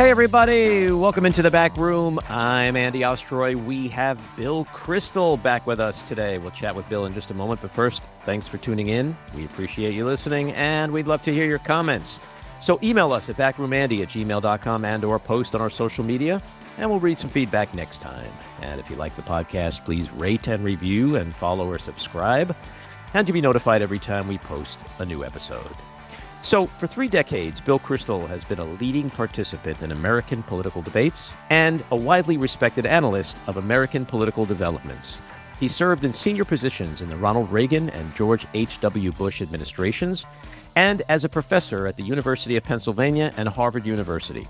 Hey, everybody. Welcome into the back room. I'm Andy Ostroy. We have Bill Kristol back with us today. We'll chat with Bill in just a moment. But first, thanks for tuning in. We appreciate you listening, and we'd love to hear your comments. So email us at backroomandy@gmail.com and or post on our social media, and we'll read some feedback next time. And if you like the podcast, please rate and review and follow or subscribe, and to be notified every time we post a new episode. So, for 3 decades, Bill Kristol has been a leading participant in American political debates and a widely respected analyst of American political developments. He served in senior positions in the Ronald Reagan and George H.W. Bush administrations and as a professor at the University of Pennsylvania and Harvard University.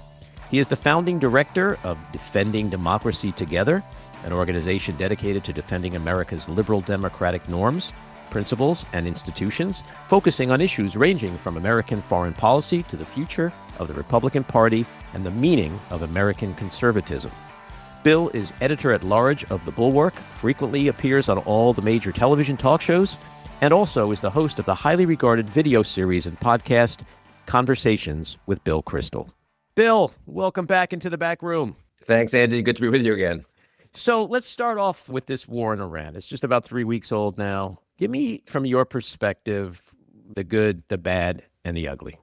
He is the founding director of Defending Democracy Together, an organization dedicated to defending America's liberal democratic norms, principles, and institutions, focusing on issues ranging from American foreign policy to the future of the Republican Party and the meaning of American conservatism. Bill is editor-at-large of the Bulwark, frequently appears on all the major television talk shows, and also is the host of the highly regarded video series and podcast, Conversations with Bill Kristol. Bill, welcome back into the back room. Thanks, Andy. Good to be with you again. So let's start off with this war in Iran. It's just about 3 weeks old now. Give me, from your perspective, the good, the bad, and the ugly.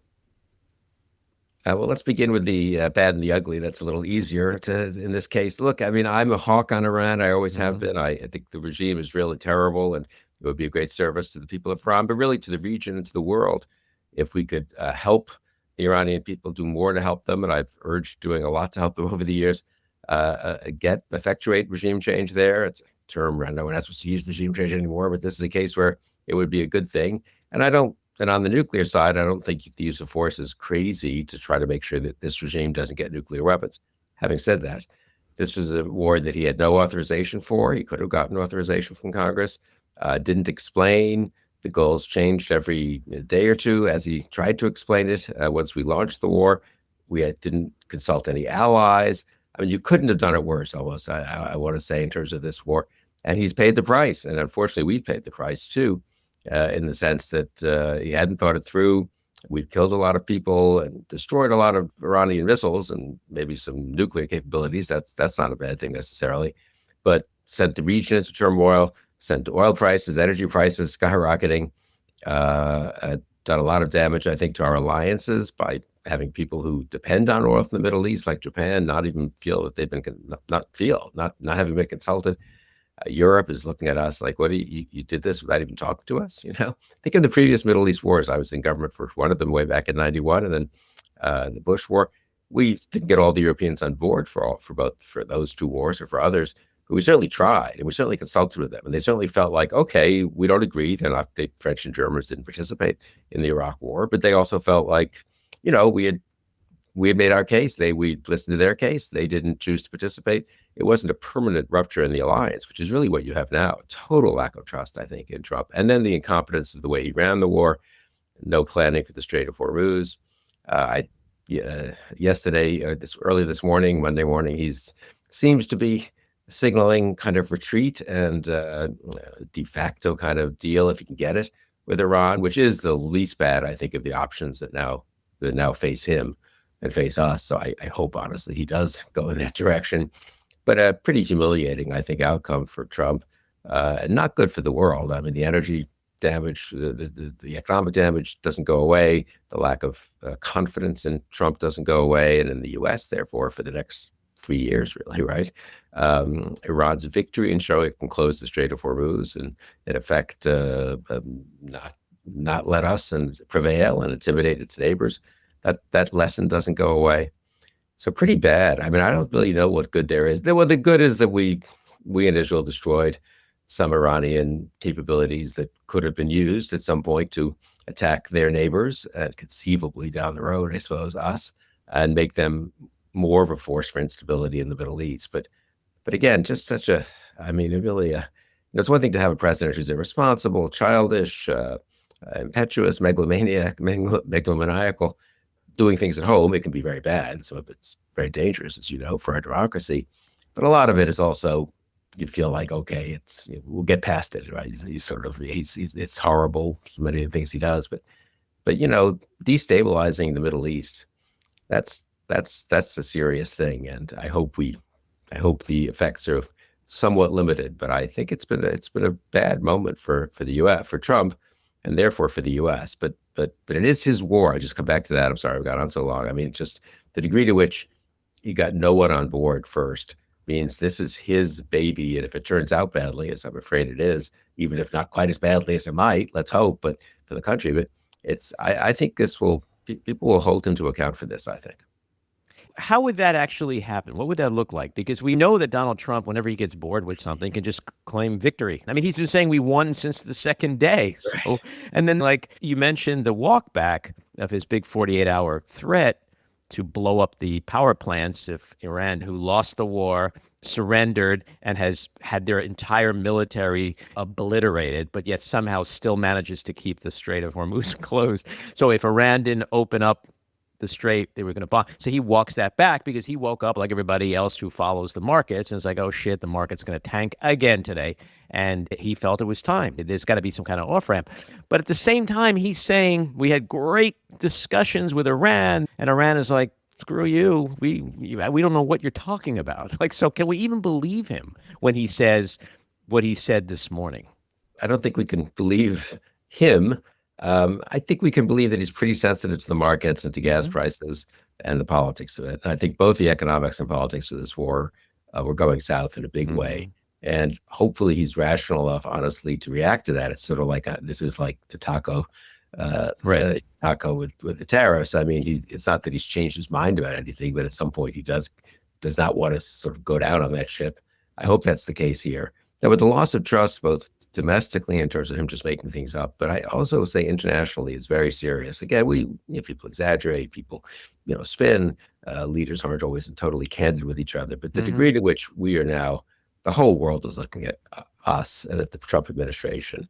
Well, let's begin with the bad and the ugly. That's a little easier in this case. Look, I mean, I'm a hawk on Iran. I always have been. I think the regime is really terrible, and it would be a great service to the people of Iran, but really to the region and to the world if we could help the Iranian people, do more to help them. And I've urged doing a lot to help them over the years, effectuate regime change there. It's a term no one has to use regime change anymore, but this is a case where it would be a good thing. And on the nuclear side, I don't think the use of force is crazy to try to make sure that this regime doesn't get nuclear weapons. Having said that, this was a war that he had no authorization for. He could have gotten authorization from Congress, didn't explain. The goals changed every day or two as he tried to explain it. Once we launched the war, we didn't consult any allies. I mean, you couldn't have done it worse, almost, I want to say, in terms of this war. And he's paid the price. And unfortunately, we've paid the price, too, in the sense that he hadn't thought it through. We've killed a lot of people and destroyed a lot of Iranian missiles and maybe some nuclear capabilities. That's not a bad thing necessarily. But sent the region into turmoil, sent oil prices, energy prices skyrocketing, done a lot of damage, I think, to our alliances by having people who depend on oil from the Middle East, like Japan, not even feel that they've been, not having been consulted. Europe is looking at us like, what you did this without even talking to us? Think of the previous Middle East wars. I was in government for one of them way back in 91, and then the Bush war. We didn't get all the Europeans on board for those 2 wars or for others, but we certainly tried, and we certainly consulted with them, and they certainly felt like, okay, we don't agree. The French and Germans didn't participate in the Iraq war, but they also felt like, we had made our case. We listened to their case. They didn't choose to participate. It wasn't a permanent rupture in the alliance, which is really what you have now. A total lack of trust, I think, in Trump. And then the incompetence of the way he ran the war, no planning for the Strait of Hormuz. Yesterday, early this morning, Monday morning, he seems to be signaling kind of retreat and de facto kind of deal, if he can get it, with Iran, which is the least bad, I think, of the options that now face him and face us. So I hope, honestly, he does go in that direction. But a pretty humiliating, I think, outcome for Trump. Not good for the world. I mean, the energy damage, the economic damage doesn't go away. The lack of confidence in Trump doesn't go away. And in the U.S., therefore, for the next 3 years, really, right? Iran's victory in showing it can close the Strait of Hormuz and, in effect, not let us prevail and intimidate its neighbors. That lesson doesn't go away. So pretty bad. I mean, I don't really know what good there is. Well, the good is that we in Israel destroyed some Iranian capabilities that could have been used at some point to attack their neighbors and conceivably down the road, I suppose, us, and make them more of a force for instability in the Middle East. But again, just such a, I mean, it really, it's one thing to have a president who's irresponsible, childish, impetuous, megalomaniacal, doing things at home. It can be very bad. Some of it's very dangerous, as you know, for our democracy. But a lot of it is also, you feel like, okay, we'll get past it, right? It's horrible, so many of the things he does. But destabilizing the Middle East, that's that's a serious thing, and I hope the effects are somewhat limited. But I think it's been a bad moment for the U.S. for Trump, and therefore for the U.S. But it is his war. I just come back to that. I'm sorry I've gone on so long. I mean, just the degree to which he got no one on board first means this is his baby, and if it turns out badly, as I'm afraid it is, even if not quite as badly as it might, let's hope, but for the country, but I think people will hold him to account for this, I think. How would that actually happen? What would that look like? Because we know that Donald Trump, whenever he gets bored with something, can just claim victory. I mean, he's been saying we won since the second day. So, and then, like you mentioned, the walk back of his big 48-hour threat to blow up the power plants if Iran, who lost the war, surrendered and has had their entire military obliterated, but yet somehow still manages to keep the Strait of Hormuz closed. So if Iran didn't open up the Strait, they were going to bomb. So he walks that back because he woke up like everybody else who follows the markets and it's like, oh shit, the market's going to tank again today. And he felt it was time. There's got to be some kind of off ramp. But at the same time, he's saying we had great discussions with Iran, and Iran is like, screw you. We don't know what you're talking about. Like, so can we even believe him when he says what he said this morning? I don't think we can believe him. I think we can believe that he's pretty sensitive to the markets and to gas prices and the politics of it. And I think both the economics and politics of this war were going south in a big way. And hopefully he's rational enough, honestly, to react to that. It's sort of like this is like the taco with the tariffs. I mean, it's not that he's changed his mind about anything, but at some point he does not want to sort of go down on that ship. I hope that's the case here. Now, with the loss of trust, both domestically in terms of him just making things up, but I also say internationally is very serious. Again, people exaggerate, people spin. Leaders aren't always totally candid with each other, but the degree to which we are now, the whole world is looking at us and at the Trump administration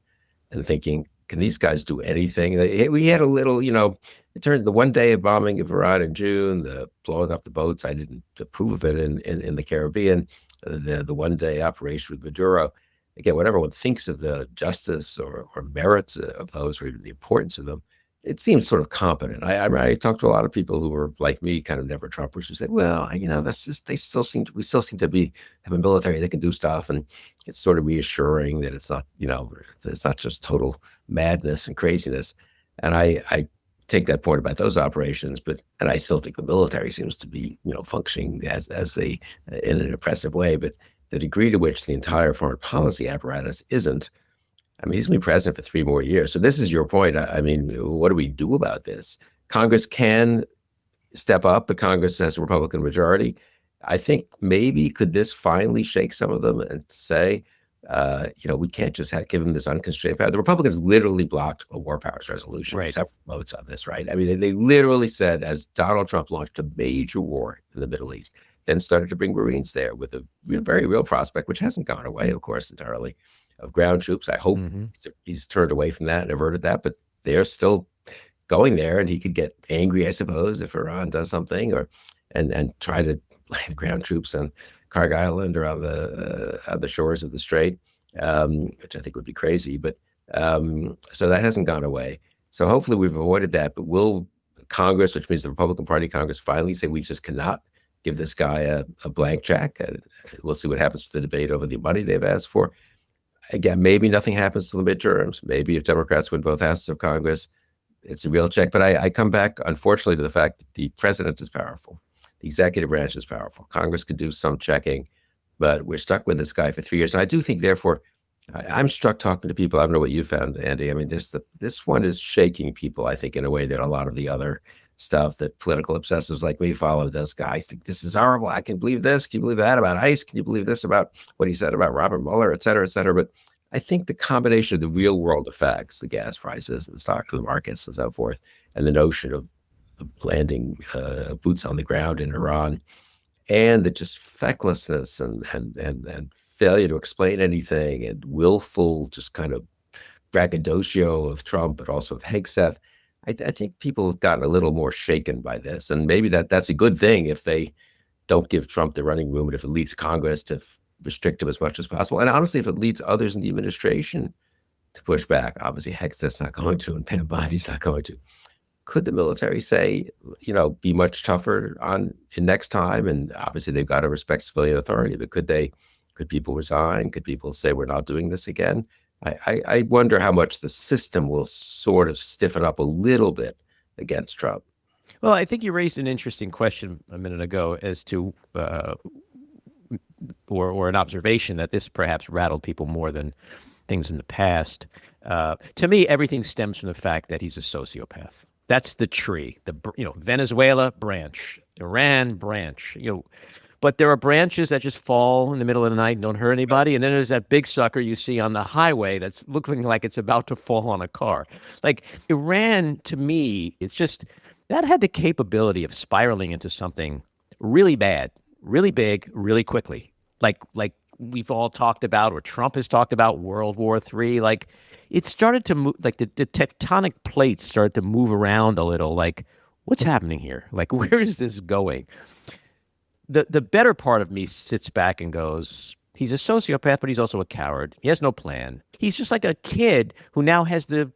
and thinking, can these guys do anything? We had a little, it turned the one day of bombing of Iran in June, the blowing up the boats. I didn't approve of it in the Caribbean. The one day operation with Maduro. Again, whatever one thinks of the justice or merits of those, or even the importance of them, it seems sort of competent. I talked to a lot of people who were like me, kind of never Trumpers, who said, "Well, that's just we still seem to have a military that can do stuff," and it's sort of reassuring that it's not it's not just total madness and craziness. And I take that point about those operations, and I still think the military seems to be functioning as they in an oppressive way, but the degree to which the entire foreign policy apparatus isn't. I mean, he's going to be president for 3 more years. So this is your point. I mean, what do we do about this? Congress can step up, but Congress has a Republican majority. I think maybe could this finally shake some of them and say, we can't just give them this unconstrained power. The Republicans literally blocked a war powers resolution, Right. except for votes on this, right? I mean, they literally said, as Donald Trump launched a major war in the Middle East, then started to bring Marines there with a very real prospect, which hasn't gone away, of course, entirely, of ground troops. I hope he's turned away from that and averted that, but they're still going there, and he could get angry, I suppose, if Iran does something, and try to land ground troops on Carg Island or on the shores of the Strait, which I think would be crazy. But so that hasn't gone away. So hopefully we've avoided that. But will Congress, which means the Republican Party Congress, finally say we just cannot give this guy a blank check? We'll see what happens with the debate over the money they've asked for. Again, maybe nothing happens to the midterms. Maybe if Democrats win both houses of Congress, it's a real check. But I come back, unfortunately, to the fact that the president is powerful. The executive branch is powerful. Congress could do some checking, but we're stuck with this guy for 3 years. And I do think, therefore, I'm struck talking to people. I don't know what you found, Andy. I mean, this one is shaking people, I think, in a way that a lot of the other stuff that political obsessives like me follow does. Guys think this is horrible. I can believe this. Can you believe that about ICE? Can you believe this about what he said about Robert Mueller, et cetera, et cetera? But I think the combination of the real world effects, the gas prices, the stock markets, and so forth, and the notion of landing boots on the ground in Iran, and the just fecklessness and failure to explain anything, and willful just kind of braggadocio of Trump, but also of Hegseth. I think people have gotten a little more shaken by this, and maybe that's a good thing if they don't give Trump the running room, and if it leads Congress to restrict him as much as possible. And honestly, if it leads others in the administration to push back, obviously Hegseth's not going to, and Pam Bondi's not going to. could the military say, be much tougher in next time? And obviously they've got to respect civilian authority, but could people resign? Could people say we're not doing this again? I wonder how much the system will sort of stiffen up a little bit against Trump. Well, I think you raised an interesting question a minute ago as to, or an observation that this perhaps rattled people more than things in the past. To me, everything stems from the fact that he's a sociopath. That's the tree. Venezuela branch, Iran branch. But there are branches that just fall in the middle of the night and don't hurt anybody. And then there's that big sucker you see on the highway that's looking like it's about to fall on a car. Like Iran, to me, it's just that had the capability of spiraling into something really bad, really big, really quickly. Like we've all talked about, or Trump has talked about, World War III. Like it started to move, like the tectonic plates started to move around a little. Like, what's happening here? Like, where is this going? The better part of me sits back and goes, he's a sociopath, but he's also a coward. He has no plan. He's just like a kid who now has the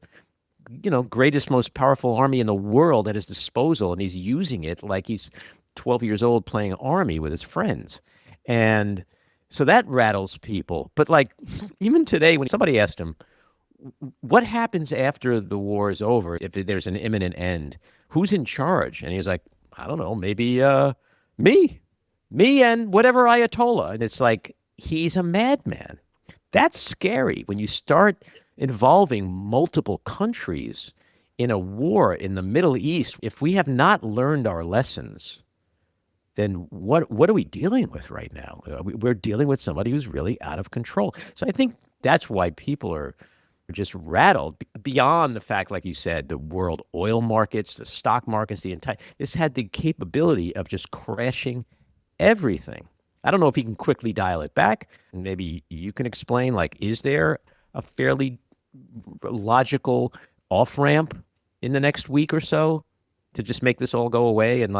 greatest, most powerful army in the world at his disposal, and he's using it like he's 12 years old playing army with his friends. And so that rattles people. But like even today, when somebody asked him, what happens after the war is over, if there's an imminent end, who's in charge? And he was like, I don't know, maybe me and whatever Ayatollah. And it's like, he's a madman. That's scary when you start involving multiple countries in a war in the Middle East. If we have not learned our lessons, then what are we dealing with right now? We're dealing with somebody who's really out of control. So I think that's why people are just rattled beyond the fact, like you said, the world oil markets, the stock markets, this had the capability of just crashing everything. I don't know if he can quickly dial it back. And maybe you can explain, like, is there a fairly logical off-ramp in the next week or so to just make this all go away? And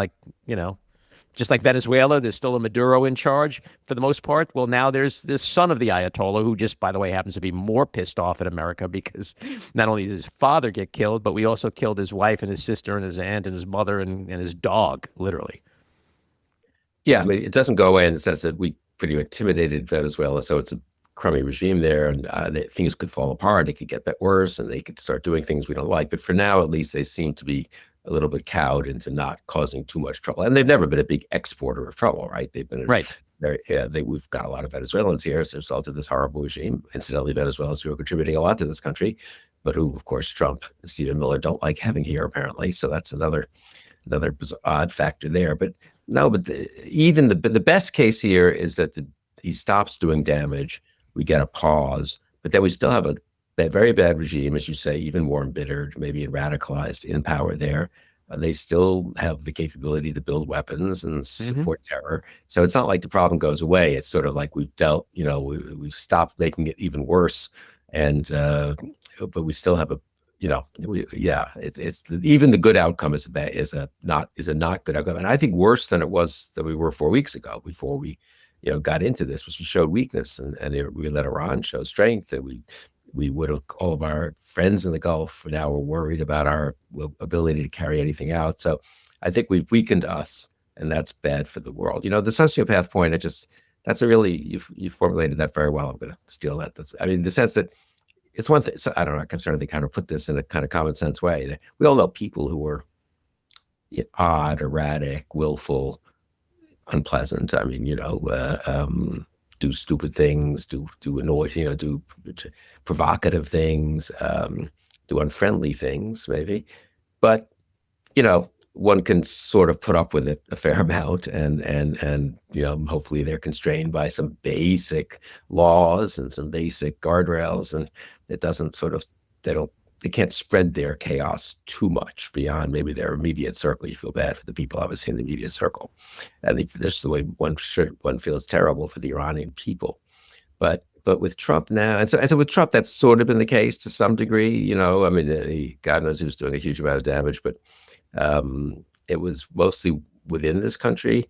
just like Venezuela, there's still a Maduro in charge for the most part. Well, now there's this son of the Ayatollah who just, by the way, happens to be more pissed off at America because not only did his father get killed, but we also killed his wife and his sister and his aunt and his mother and his dog, literally. Yeah, I mean, it doesn't go away in the sense that we pretty intimidated Venezuela, so it's a crummy regime there, and things could fall apart. It could get worse, and they could start doing things we don't like. But for now, at least, they seem to be a little bit cowed into not causing too much trouble. And they've never been a big exporter of trouble, right? They've been right. We've got a lot of Venezuelans here as a result of this horrible regime. Incidentally, Venezuelans who are contributing a lot to this country, but who, of course, Trump and Stephen Miller don't like having here, apparently. So that's another odd factor there. But no, but the best case here is that he stops doing damage. We get a pause, but then we still have a very bad regime, as you say, even more embittered, maybe radicalized in power there. They still have the capability to build weapons and support terror. So it's not like the problem goes away. It's sort of like we've dealt, we've stopped making it even worse. And, but we still have it's even the good outcome is a not good outcome. And I think worse than we were 4 weeks ago before we, got into this, was we showed weakness and we let Iran show strength, and we would have, all of our friends in the Gulf now are worried about our ability to carry anything out. So I think we've weakened us, and that's bad for the world. The sociopath point, you formulated that very well. I'm going to steal that. The sense that it's one thing. So I don't know. I'm trying to think how to put this in a kind of common sense way. We all know people who are odd, erratic, willful, unpleasant. Do stupid things, do annoy, do provocative things, do unfriendly things, maybe. But one can sort of put up with it a fair amount, and hopefully they're constrained by some basic laws and some basic guardrails, and it doesn't they can't spread their chaos too much beyond maybe their immediate circle. You feel bad for the people obviously in the immediate circle. I think this is the way one feels terrible for the Iranian people. But with Trump now, and so with Trump, that's sort of been the case to some degree. God knows he was doing a huge amount of damage, but it was mostly within this country,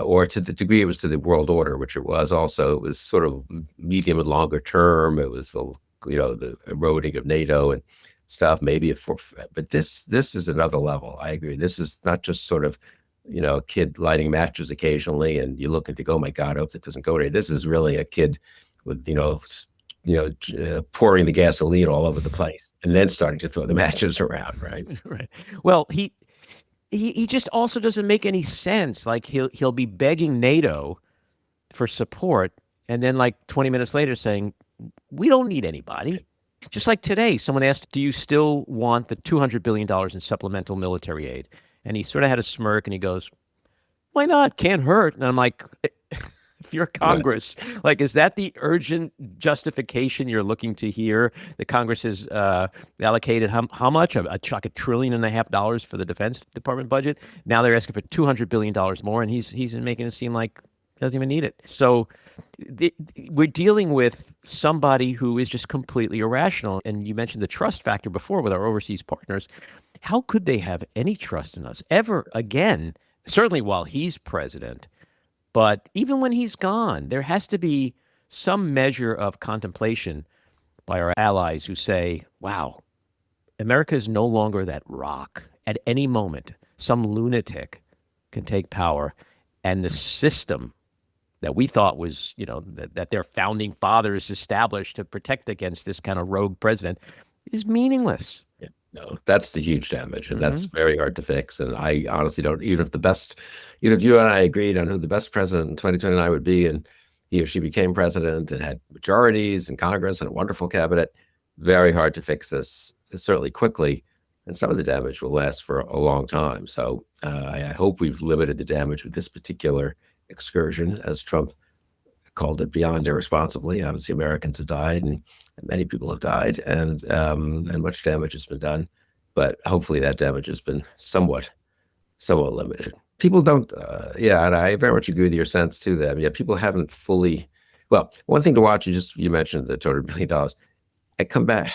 or to the degree it was to the world order, which it was also. It was sort of medium and longer term. It was the eroding of NATO, and stuff, maybe but this is another level. I agree. This is not just sort of, a kid lighting matches occasionally, and you look and think, oh my God, I hope that doesn't go there. This is really a kid with, pouring the gasoline all over the place and then starting to throw the matches around, right? Right. Well, he just also doesn't make any sense. Like he'll be begging NATO for support, and then like 20 minutes later saying, we don't need anybody. Just like today, someone asked, do you still want the $200 billion in supplemental military aid? And he sort of had a smirk and he goes, why not? Can't hurt. And I'm like, if you're Congress, like, is that the urgent justification you're looking to hear? The Congress has allocated how much? Like $1.5 trillion for the Defense Department budget. Now they're asking for $200 billion more, and he's making it seem like he doesn't even need it. So we're dealing with somebody who is just completely irrational. And you mentioned the trust factor before with our overseas partners. How could they have any trust in us ever again? Certainly while he's president. But even when he's gone, there has to be some measure of contemplation by our allies who say, wow, America is no longer that rock. At any moment, some lunatic can take power, and the system that we thought was, that their founding fathers established to protect against this kind of rogue president is meaningless. Yeah, no, that's the huge damage, and that's very hard to fix. And I honestly don't, even if you and I agreed on who the best president in 2029 would be, and he or she became president and had majorities in Congress and a wonderful cabinet, very hard to fix this, certainly quickly. And some of the damage will last for a long time. So I hope we've limited the damage with this particular excursion, as Trump called it, beyond irresponsibly. Obviously, Americans have died, and many people have died, and much damage has been done. But hopefully, that damage has been somewhat limited. People don't, and I very much agree with your sense too. That people haven't fully. Well, one thing to watch is you mentioned the $200 billion. I come back.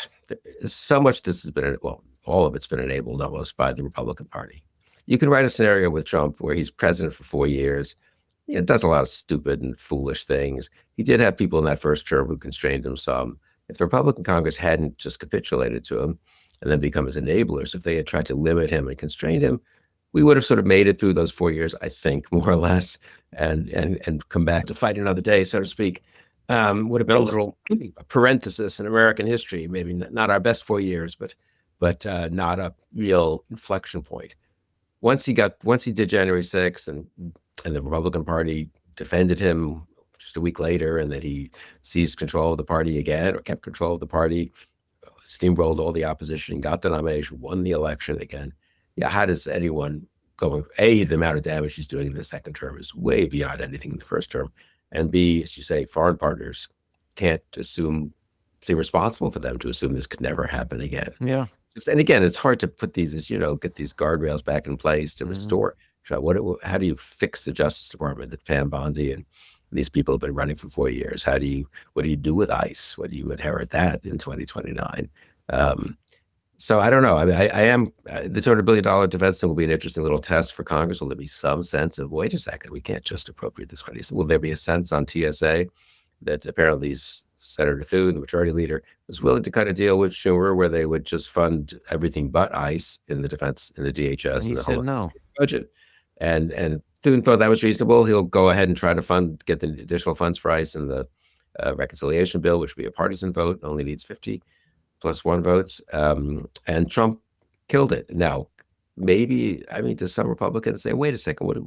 So much this has been all of it's been enabled almost by the Republican Party. You can write a scenario with Trump where he's president for 4 years. Does a lot of stupid and foolish things. He did have people in that first term who constrained him some. If the Republican Congress hadn't just capitulated to him and then become his enablers, if they had tried to limit him and constrain him, we would have sort of made it through those 4 years, I think, more or less, and come back to fight another day, so to speak. Would have been a little parenthesis in American history. Maybe not our best 4 years, but not a real inflection point. Once he did January 6th, and the Republican Party defended him just a week later, and that he seized control of the party again, or kept control of the party, steamrolled all the opposition, got the nomination, won the election again. Yeah, how does anyone the amount of damage he's doing in the second term is way beyond anything in the first term. And B, as you say, foreign partners can't it's irresponsible for them to assume this could never happen again. Yeah. And again, it's hard to put these, get these guardrails back in place to restore. How do you fix the Justice Department that Pam Bondi and these people have been running for 4 years? What do you do with ICE? What do you inherit that in 2029? So I don't know. I mean, I am the $200 billion defense thing will be an interesting little test for Congress. Will there be some sense of, wait a second, we can't just appropriate this money? Will there be a sense on TSA that apparently Senator Thune, the majority leader, was willing to cut a deal with Schumer where they would just fund everything but ICE in the defense, in the DHS, and he said no budget? And Thune thought that was reasonable. He'll go ahead and try to get the additional funds for ICE in the reconciliation bill, which would be a partisan vote, only needs 50 plus 1 votes. And Trump killed it. Now, does some Republicans say, wait a second, what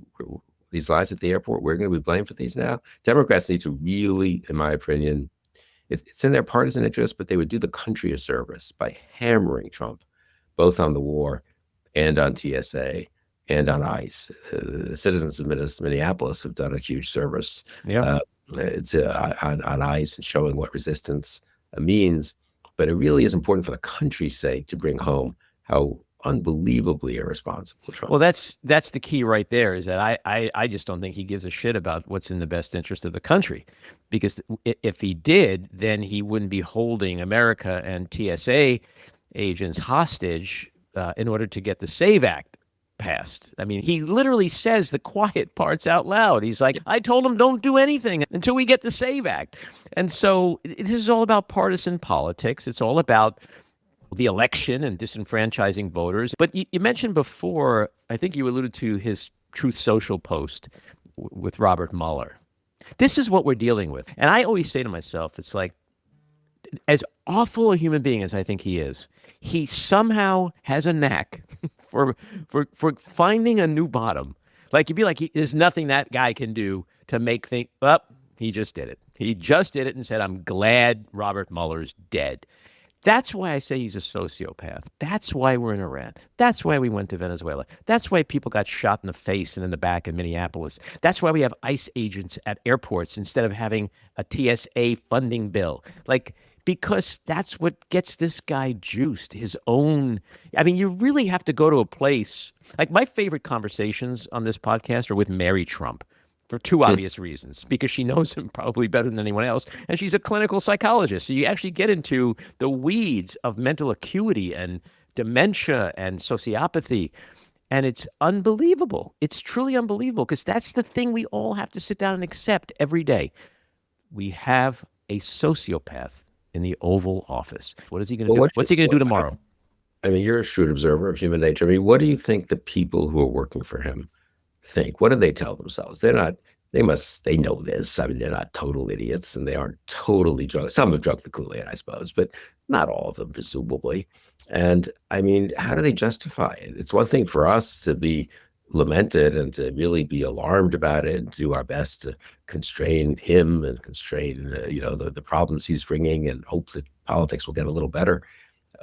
these lies at the airport, we're going to be blamed for these now? Democrats need to really, in my opinion, it's in their partisan interest, but they would do the country a service by hammering Trump, both on the war and on TSA and on ICE. The citizens of Minneapolis have done a huge service. Yeah. It's on ICE and showing what resistance means. But it really is important for the country's sake to bring home how unbelievably irresponsible Trump. Well, that's the key right there, is that I just don't think he gives a shit about what's in the best interest of the country. Because if he did, then he wouldn't be holding America and TSA agents hostage in order to get the SAVE Act passed. I mean, he literally says the quiet parts out loud. He's like, I told him don't do anything until we get the SAVE Act. And so this is all about partisan politics. It's all about the election and disenfranchising voters. But you mentioned before, I think you alluded to his Truth Social post with Robert Mueller. This is what we're dealing with. And I always say to myself, it's like, as awful a human being as I think he is, he somehow has a knack for finding a new bottom. Like, you'd be like, there's nothing that guy can do to make think, he just did it. He just did it and said, I'm glad Robert Mueller's dead. That's why I say he's a sociopath. That's why we're in Iran. That's why we went to Venezuela. That's why people got shot in the face and in the back in Minneapolis. That's why we have ICE agents at airports instead of having a TSA funding bill. Like, because that's what gets this guy juiced, his own. I mean, you really have to go to a place. Like, my favorite conversations on this podcast are with Mary Trump for two obvious reasons. Because she knows him probably better than anyone else, and she's a clinical psychologist. So you actually get into the weeds of mental acuity and dementia and sociopathy. And it's unbelievable. It's truly unbelievable, because that's the thing we all have to sit down and accept every day. We have a sociopath in the Oval Office. What is he going to do? What's he going to do tomorrow? I mean, you're a shrewd observer of human nature. I mean, what do you think the people who are working for him think? What do they tell themselves? They know this. I mean, they're not total idiots, and they aren't totally drunk. Some have drunk the Kool-Aid, I suppose, but not all of them, presumably. And I mean, how do they justify it? It's one thing for us to be lamented and to really be alarmed about it and do our best to constrain him and constrain, the problems he's bringing, and hope that politics will get a little better.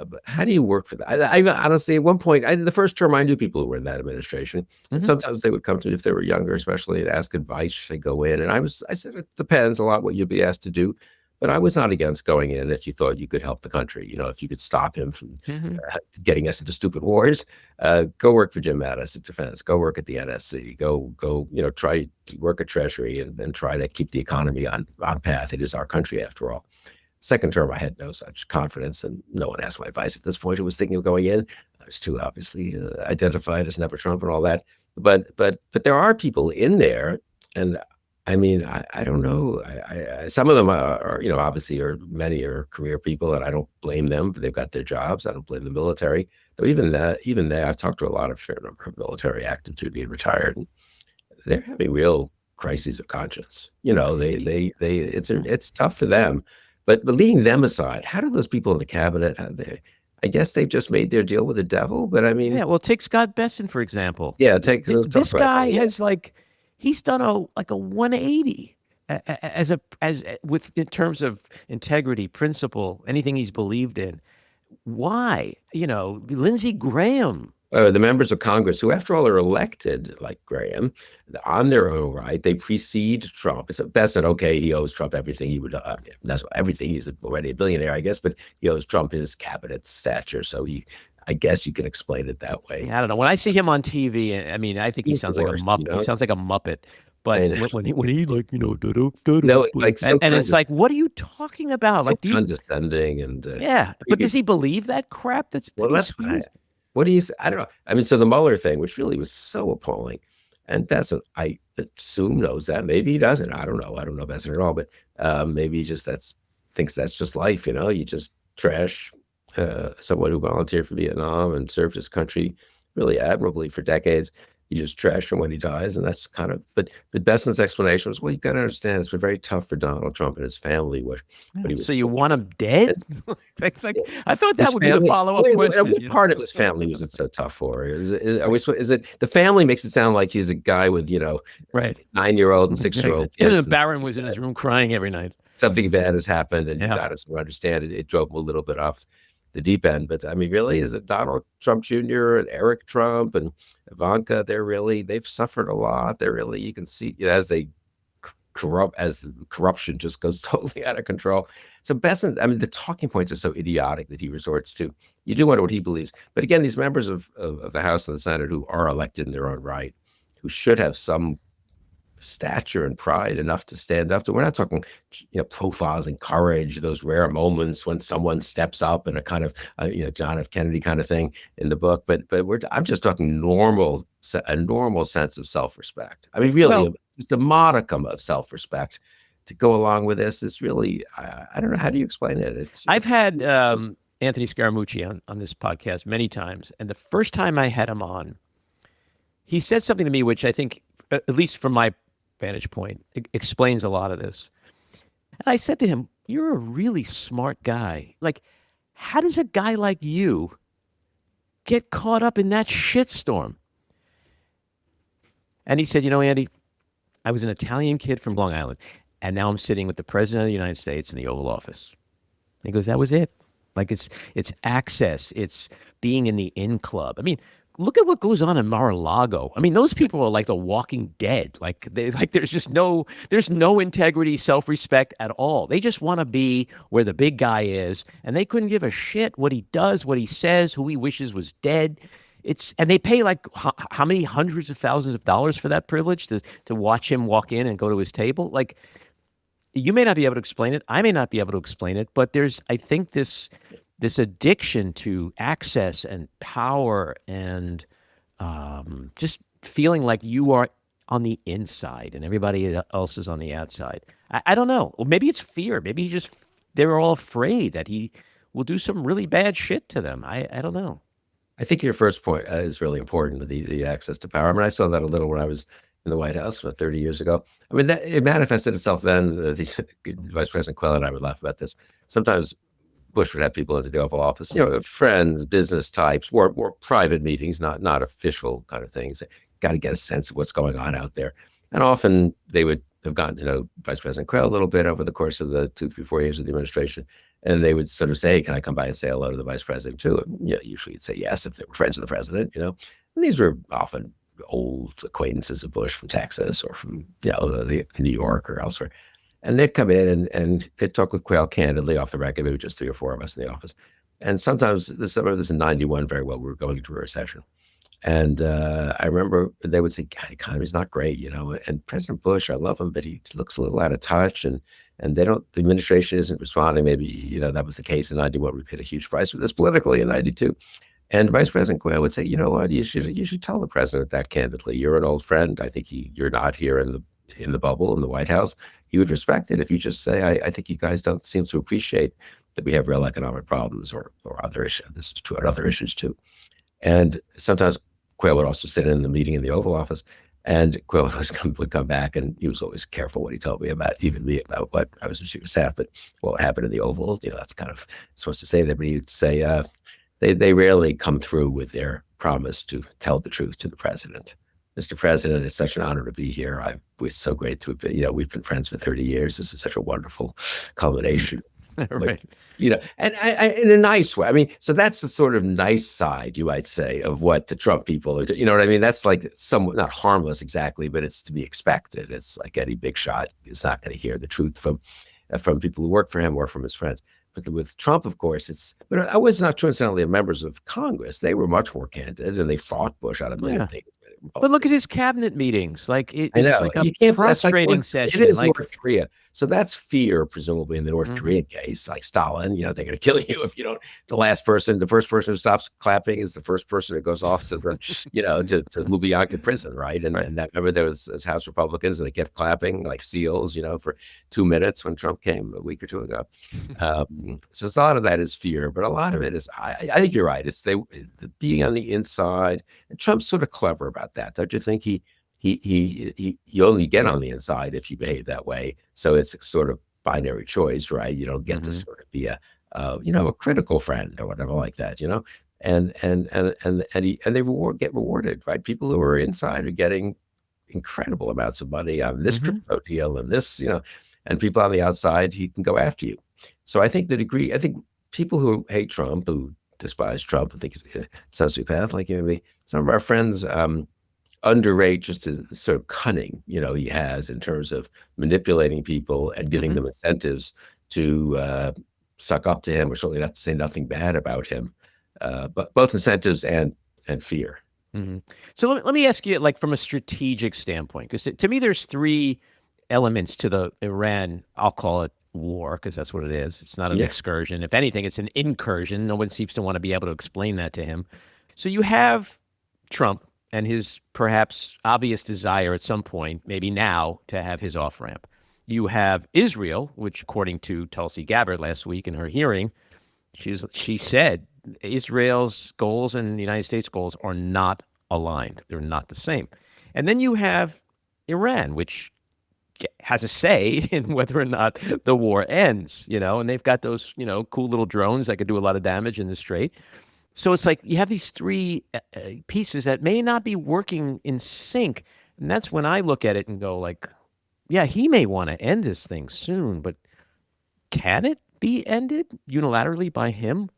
But how do you work for that? I honestly, at one point, the first term, I knew people who were in that administration. And sometimes they would come to me if they were younger, especially, and ask advice. They go in, and I said, it depends a lot what you'd be asked to do. But I was not against going in if you thought you could help the country. If you could stop him from getting us into stupid wars, go work for Jim Mattis at Defense. Go work at the NSC. Go, try to work at Treasury and try to keep the economy on path. It is our country, after all. Second term, I had no such confidence, and no one asked my advice at this point who was thinking of going in. I was too obviously identified as Never Trump and all that. But there are people in there, and I mean, I don't know. Some of them are, obviously, or many are career people, and I don't blame them. They've got their jobs. I don't blame the military. Though even they, I've talked to a lot of fair number of military active duty and retired, and they're having real crises of conscience. It's tough for them. But leaving them aside, how do those people in the cabinet? I guess they've just made their deal with the devil. But I mean, yeah. Well, take Scott Bessent, for example. Yeah, this guy has he's done a 180 in terms of integrity, principle, anything he's believed in. Why? Lindsey Graham. The members of Congress, who, after all, are elected like Graham on their own right, they precede Trump. It's best that, okay, he owes Trump everything he would. That's everything. He's already a billionaire, I guess, but he owes Trump his cabinet stature. So I guess you can explain it that way. I don't know. When I see him on TV, I mean, I think he sounds like a Muppet. He sounds like a Muppet. But when he no, like, so and it's like, what are you talking about? So like, condescending and yeah. But does he believe that crap? That's what do you? I don't know. I mean, so the Mueller thing, which really was so appalling, and Bessent, I assume, knows that. Maybe he doesn't. I don't know. I don't know Bessent at all, but maybe he just thinks that's just life. You just trash someone who volunteered for Vietnam and served his country really admirably for decades. You just trash him when he dies, and that's kind of. But Bessent's explanation was, well, you got to understand, it's been very tough for Donald Trump and his family. What he was, so you want him dead? I thought that would be the follow-up question. What part of his family was it so tough for? Is it the family makes it sound like he's a guy with 9-year-old and 6-year-old kids? And Barron was in his room crying every night. Something bad has happened, and you got to understand it. It drove him a little bit off the deep end. But I mean, really, is it Donald Trump Jr. and Eric Trump and Ivanka? They've suffered a lot. You can see as they as the corruption just goes totally out of control. So Bessent, I mean, the talking points are so idiotic that he resorts to. You do wonder what he believes. But again, these members of the House and the Senate who are elected in their own right, who should have some stature and pride enough to stand up to. We're not talking, profiles and courage, those rare moments when someone steps up in a kind of, John F. Kennedy kind of thing in the book. But I'm just talking a normal sense of self-respect. I mean, really, just a modicum of self-respect to go along with this is really, I don't know. How do you explain it? I've had Anthony Scaramucci on this podcast many times. And the first time I had him on, he said something to me which I think, at least from my vantage point, explains a lot of this. And I said to him, "You're a really smart guy. Like, how does a guy like you get caught up in that shitstorm?" And he said, "Andy, I was an Italian kid from Long Island, and now I'm sitting with the President of the United States in the Oval Office." And he goes, "That was it. Like, it's access. It's being in the in club. I mean, look at what goes on in Mar-a-Lago. I mean, those people are like the Walking Dead. There's no integrity, self-respect at all. They just want to be where the big guy is, and they couldn't give a shit what he does, what he says, who he wishes was dead. And they pay like how many hundreds of thousands of dollars for that privilege to watch him walk in and go to his table. Like, you may not be able to explain it. I may not be able to explain it, but I think this addiction to access and power and just feeling like you are on the inside and everybody else is on the outside. I don't know. Well, maybe it's fear. Maybe they're all afraid that he will do some really bad shit to them. I don't know. I think your first point is really important, the access to power. I mean, I saw that a little when I was in the White House about 30 years ago. I mean, it manifested itself then. Vice President Quell and I would laugh about this. Sometimes Bush would have people into the Oval Office, friends, business types, more private meetings, not official kind of things. Got to get a sense of what's going on out there. And often they would have gotten to know Vice President Quell a little bit over the course of the 2, 3, 4 years of the administration. And they would sort of say, "Hey, can I come by and say hello to the Vice President too?" And, usually you'd say yes if they were friends of the president, And these were often old acquaintances of Bush from Texas or from, New York or elsewhere. And they'd come in and they'd talk with Quayle candidly off the record, maybe just 3 or 4 of us in the office. And sometimes, this in 91 very well, we were going through a recession. And I remember they would say, "God, the economy's not great, and President Bush, I love him, but he looks a little out of touch. And the administration isn't responding." Maybe, that was the case in 91. We paid a huge price for this politically in 92. And Vice President Quayle would say, "You know what, you should tell the president that candidly. You're an old friend. I think you're not here in the bubble in the White House. He would respect it if you just say, I think you guys don't seem to appreciate that we have real economic problems or other issues. This is true on other issues too." And sometimes Quayle would also sit in the meeting in the Oval Office, and Quayle would come back, and he was always careful what he told me about, even me, about what I was in chief of staff, but what happened in the Oval, that's kind of supposed to say that, but he'd say, they rarely come through with their promise to tell the truth to the president. "Mr. President, it's such an honor to be here. We're so great to have been, we've been friends for 30 years. This is such a wonderful culmination." Right. And I, in a nice way. I mean, so that's the sort of nice side, you might say, of what the Trump people are doing. You know what I mean? That's like somewhat not harmless exactly, but it's to be expected. It's like any big shot is not going to hear the truth from people who work for him or from his friends. But with Trump, of course, but I was not true, incidentally, of members of Congress. They were much more candid, and they fought Bush out of many things. But look at his cabinet meetings. Like, it's like You a can't- frustrating like session. It is Like, North Korea. So that's fear, presumably, in the North Korean case, like Stalin, they're going to kill you if you don't. The first person who stops clapping is the first person who goes off to Lubyanka prison, right? And that, remember, there was House Republicans, and they kept clapping like seals, for 2 minutes when Trump came a week or 2 ago. So a lot of that is fear, but a lot of it is, I think you're right. It's the being on the inside, and Trump's sort of clever about that. Don't you think you only get on the inside if you behave that way. So it's a sort of binary choice, right? You don't get to sort of be a critical friend or whatever like that, and they get rewarded, right? People who are inside are getting incredible amounts of money on this crypto deal and this, and people on the outside, he can go after you. So I think people who hate Trump, who despise Trump, who think he's a sociopath, like some of our friends, underrate just the sort of cunning, he has in terms of manipulating people and giving them incentives to suck up to him, or certainly not to say nothing bad about him, but both incentives and fear. So let me ask you, like, from a strategic standpoint, because to me, there's 3 elements to the Iran, I'll call it war, because that's what it is. It's not an excursion. If anything, it's an incursion. No one seems to want to be able to explain that to him. So you have Trump and his perhaps obvious desire at some point, maybe now, to have his off-ramp. You have Israel, which, according to Tulsi Gabbard last week in her hearing, She said Israel's goals and the United States goals are not aligned. They're not the same. And then you have Iran, which has a say in whether or not the war ends, and they've got those, cool little drones that could do a lot of damage in the Strait. So it's like you have these three pieces that may not be working in sync. And that's when I look at it and go like, yeah, he may want to end this thing soon, but can it be ended unilaterally by him?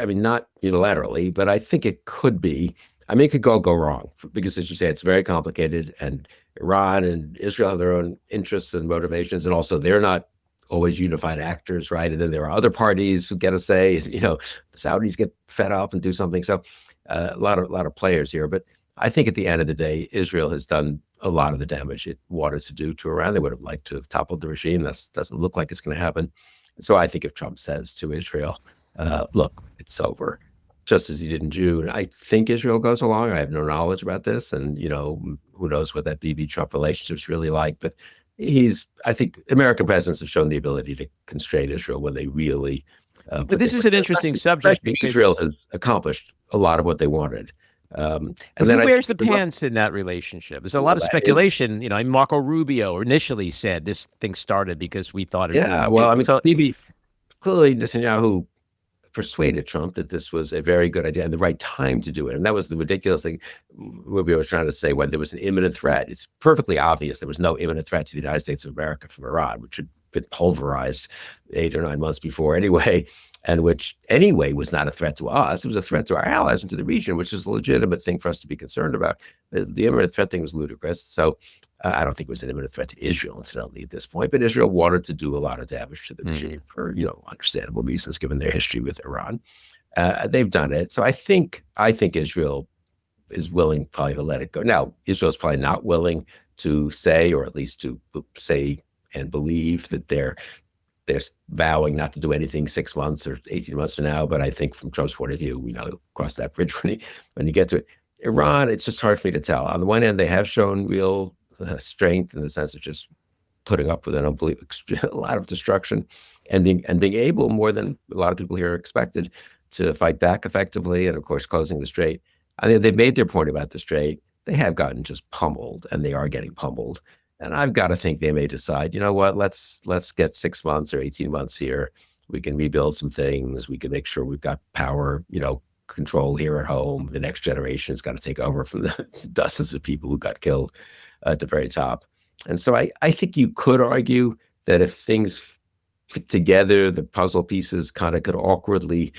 I mean, not unilaterally, but I think it could be. I mean, it could go wrong because, as you say, it's very complicated, and Iran and Israel have their own interests and motivations, and also they're not always unified actors, right? And then there are other parties who get a say. The Saudis get fed up and do something. So a lot of players here, but I think at the end of the day, Israel has done a lot of the damage it wanted to do to Iran. They would have liked to have toppled the regime. That doesn't look like it's going to happen. So I think if Trump says to Israel, look, it's over, just as he did in June, I think Israel goes along. I have no knowledge about this. And, who knows what that BB-Trump relationship is really like. But I think American presidents have shown the ability to constrain Israel when they really. But this is an interesting subject because Israel has accomplished a lot of what they wanted. And then who wears the pants in that relationship? There's a lot of speculation. Marco Rubio initially said this thing started because we thought it. Yeah, well, I mean, Bibi, clearly Netanyahu persuaded Trump that this was a very good idea and the right time to do it. And that was the ridiculous thing Rubio was trying to say, when there was an imminent threat. It's perfectly obvious there was no imminent threat to the United States of America from Iran, which had been pulverized 8 or 9 months before anyway, and which anyway was not a threat to us. It was a threat to our allies and to the region, which is a legitimate thing for us to be concerned about. The imminent threat thing was ludicrous. So I don't think it was an imminent threat to Israel, incidentally, at this point. But Israel wanted to do a lot of damage to the regime for, understandable reasons, given their history with Iran. They've done it. So I think Israel is willing probably to let it go. Now, Israel's probably not willing to say, or at least to say and believe, that they're vowing not to do anything 6 months or 18 months from now. But I think from Trump's point of view, we know cross that bridge when you get to it. Iran, it's just hard for me to tell. On the one hand, they have shown real strength in the sense of just putting up with an unbelievable, a lot of destruction, and being able, more than a lot of people here expected, to fight back effectively, and of course closing the Strait. I think they've made their point about the Strait. They have gotten just pummeled, and they are getting pummeled. And I've got to think they may decide, you know what, let's get 6 months or 18 months here. We can rebuild some things. We can make sure we've got power, control here at home. The next generation has got to take over from the dozens of people who got killed at the very top. And so I think you could argue that if things fit together, the puzzle pieces kind of could awkwardly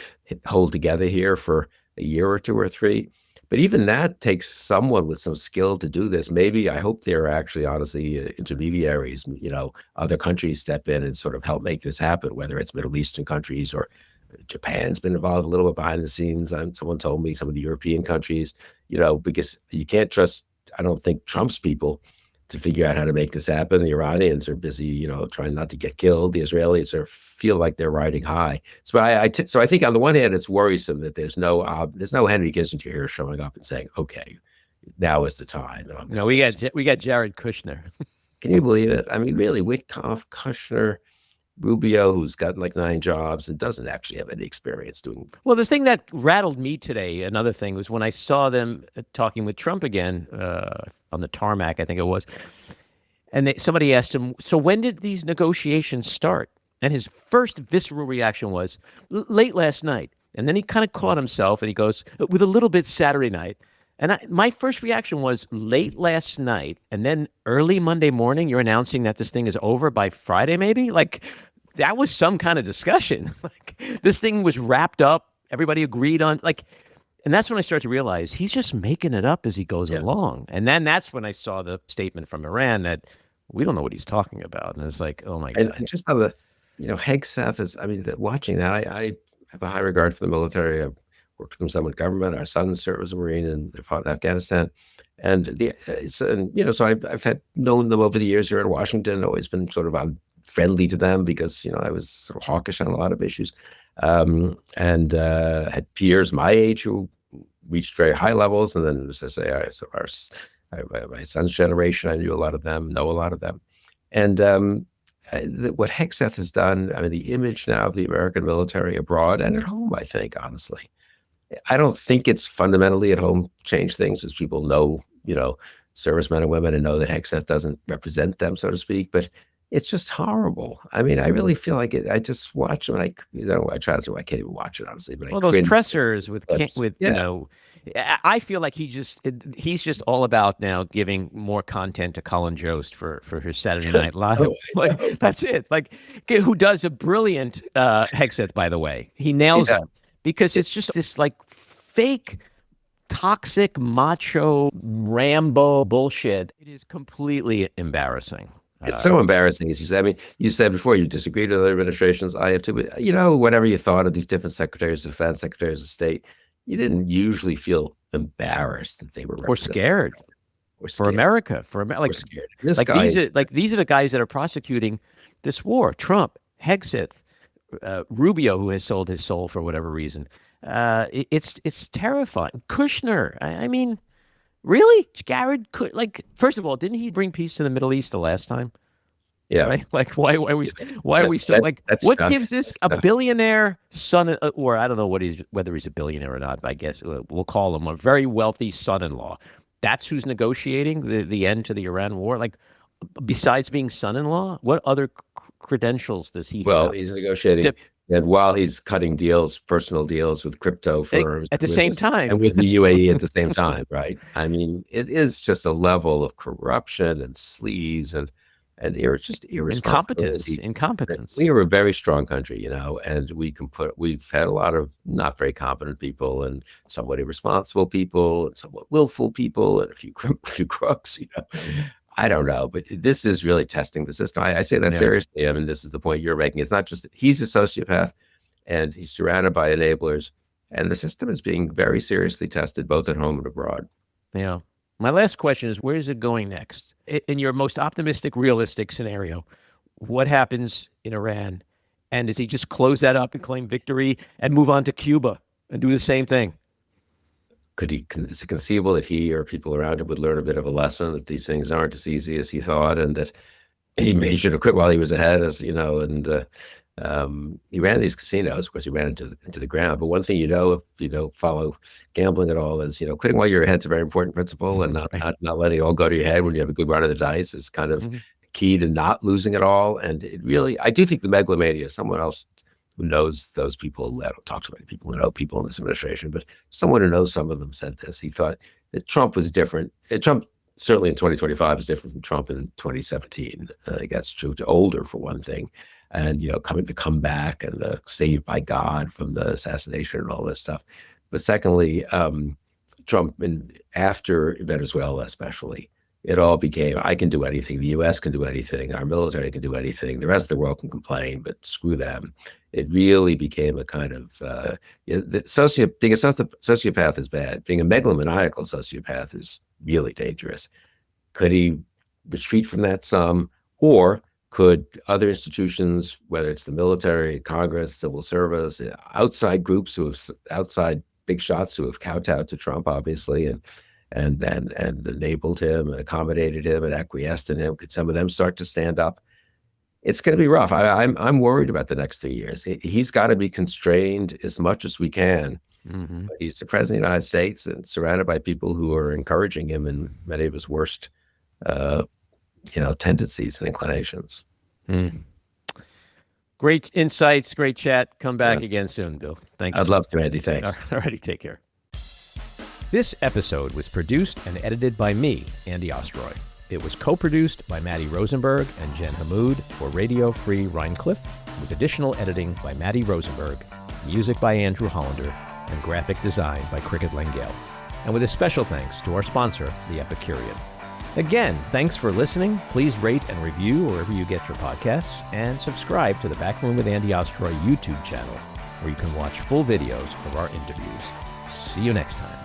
hold together here for a year or 2 or 3. But even that takes someone with some skill to do this. Maybe, I hope there are actually, honestly, intermediaries, other countries step in and sort of help make this happen, whether it's Middle Eastern countries or Japan's been involved a little bit behind the scenes. Someone told me some of the European countries, because you can't trust, I don't think, Trump's people to figure out how to make this happen. The Iranians are busy, trying not to get killed. The Israelis feel like they're riding high. So I think on the one hand, it's worrisome that there's no Henry Kissinger here showing up and saying, okay, now is the time. No, we got Jared Kushner. Can you believe it? I mean, really, Witkoff, Kushner, Rubio, who's gotten like 9 jobs and doesn't actually have any experience doing. Well, the thing that rattled me today, another thing, was when I saw them talking with Trump again on the tarmac, I think it was. And somebody asked him, so when did these negotiations start? And his first visceral reaction was, late last night. And then he kind of caught himself and he goes, with a little bit Saturday night. And my first reaction was late last night, and then early Monday morning, you're announcing that this thing is over by Friday, maybe? Like, that was some kind of discussion. Like, this thing was wrapped up. Everybody agreed on, and that's when I started to realize he's just making it up as he goes along. And then that's when I saw the statement from Iran that we don't know what he's talking about. And it's like, oh my God. And just how the, Hegseth is, watching that, I have a high regard for the military. I've worked for some with government. Our son served as a Marine and fought in Afghanistan. And so I've known them over the years here in Washington, always been sort of friendly to them because, I was sort of hawkish on a lot of issues. And had peers my age who reached very high levels. And then, as I say, my son's generation, I knew a lot of them, know a lot of them. And what Hegseth has done, I mean, the image now of the American military abroad and at home, I think, honestly, I don't think it's fundamentally at home changed things, as people know, servicemen and women, and know that Hegseth doesn't represent them, so to speak. But it's just horrible. I mean, I really feel like it. I just watch it. I try to. I can't even watch it, honestly. But well, I those cringe. pressers with Yeah. I feel like he's just all about now giving more content to Colin Jost for his Saturday Night Live. Oh, I know. Like that's it. Like who does a brilliant Hegseth, by the way. He nails Yeah. him because it's just this like fake, toxic, macho, Rambo bullshit. It is completely embarrassing. It's so embarrassing, as you said. I mean, you said before you disagreed with other administrations. I have too, but whatever you thought of these different secretaries of defense, secretaries of state, you didn't usually feel embarrassed that they were or scared. Or for America, like scared. These are the guys that are prosecuting this war. Trump, Hegseth, Rubio, who has sold his soul for whatever reason. It's terrifying. Kushner, I mean, really, Jared? First of all, didn't he bring peace to the Middle East the last time? Yeah. Right? Like, why are we still like? What gives this a billionaire son, or I don't know whether he's a billionaire or not. But I guess we'll call him a very wealthy son-in-law. That's who's negotiating the end to the Iran war. Like, besides being son-in-law, what other credentials does he have? Well, he's negotiating, and while he's cutting deals, personal deals with crypto firms at the same time, and with the UAE at the same time, right? I mean, it is just a level of corruption and sleaze and just irresponsibility. Incompetence. We are a very strong country, and we've had a lot of not very competent people and somewhat irresponsible people and somewhat willful people and a few crooks, I don't know, but this is really testing the system. I say that seriously. I mean, this is the point you're making. It's not just that he's a sociopath and he's surrounded by enablers, and the system is being very seriously tested both at home and abroad. Yeah. My last question is, where is it going next? In your most optimistic, realistic scenario, what happens in Iran? And does he just close that up and claim victory and move on to Cuba and do the same thing? Is it conceivable that he or people around him would learn a bit of a lesson that these things aren't as easy as he thought, and that he should have quit while he was ahead, he ran these casinos. Of course, he ran into the ground. But one thing if you follow gambling at all is quitting while you're ahead is a very important principle, and not letting it all go to your head when you have a good run of the dice is kind of key to not losing it all. And I do think the megalomania, someone else who knows those people, I don't talk to many people who know people in this administration, but someone who knows some of them said this. He thought that Trump was different. Trump certainly in 2025 is different from Trump in 2017. I think that's true. To older, for one thing. And, coming to come back and the saved by God from the assassination and all this stuff. But secondly, Trump, after Venezuela especially, it all became, I can do anything. The U.S. can do anything. Our military can do anything. The rest of the world can complain, but screw them. It really became a kind of, being a sociopath is bad. Being a megalomaniacal sociopath is really dangerous. Could he retreat from that some? Or could other institutions, whether it's the military, Congress, civil service, outside groups outside big shots who have kowtowed to Trump, obviously, and enabled him and accommodated him and acquiesced in him, could some of them start to stand up? It's going to be rough. I'm worried about the next 3 years. He's got to be constrained as much as we can. Mm-hmm. But he's the president of the United States and surrounded by people who are encouraging him in many of his worst tendencies and inclinations. Great insights, great chat. Come back again soon, Bill. Thanks. I'd love to, Andy. Thanks. All righty, take care. This episode was produced and edited by me, Andy Ostroy. It was co-produced by Maddie Rosenberg and Jen Hammoud for Radio Free Rhinecliff, with additional editing by Maddie Rosenberg, music by Andrew Hollander, and graphic design by Cricket Langell. And with a special thanks to our sponsor, The Epicurean. Again, thanks for listening. Please rate and review wherever you get your podcasts, and subscribe to the Backroom with Andy Ostroy YouTube channel, where you can watch full videos of our interviews. See you next time.